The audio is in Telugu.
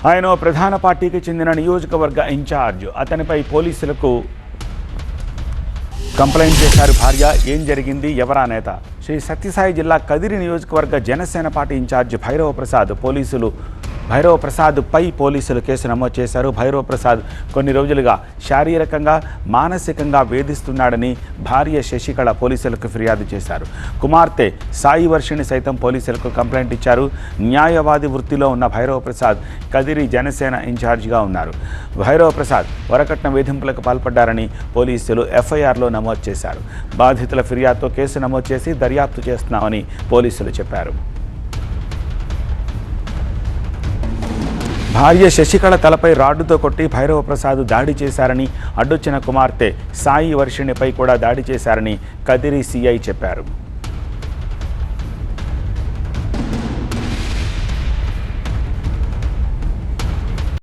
ఆయన ప్రధాన పార్టీకి చెందిన నియోజకవర్గ ఇన్ఛార్జ్. అతనిపై పోలీసులకు కంప్లైంట్ చేశారు భార్య. ఏం జరిగింది, ఎవరా నేత? శ్రీ సత్యసాయి జిల్లా కదిరి నియోజకవర్గ జనసేన పార్టీ ఇన్ఛార్జ్ భైరవ ప్రసాద్పై పోలీసులు కేసు నమోదు చేశారు. భైరవ ప్రసాద్ కొన్ని రోజులుగా శారీరకంగా మానసికంగా వేధిస్తున్నాడని భార్య శశికళ పోలీసులకు ఫిర్యాదు చేశారు. కుమార్తె సాయి వర్షిణి సైతం పోలీసులకు కంప్లైంట్ ఇచ్చారు. న్యాయవాది వృత్తిలో ఉన్న భైరవ ప్రసాద్ కదిరి జనసేన ఇన్ఛార్జిగా ఉన్నారు. భైరవ ప్రసాద్ వరకట్న వేధింపులకు పాల్పడ్డారని పోలీసులు ఎఫ్ఐఆర్లో నమోదు చేశారు. బాధితుల ఫిర్యాదుతో కేసు నమోదు చేసి దర్యాప్తు చేస్తున్నామని పోలీసులు చెప్పారు. భార్య శశికళ తలపై రాడ్డుతో కొట్టి భైరవ ప్రసాద్ దాడి చేశారని, అడ్డొచ్చిన కుమార్తె సాయి వర్షిణిపై కూడా దాడి చేశారని కదిరి సిఐ చెప్పారు.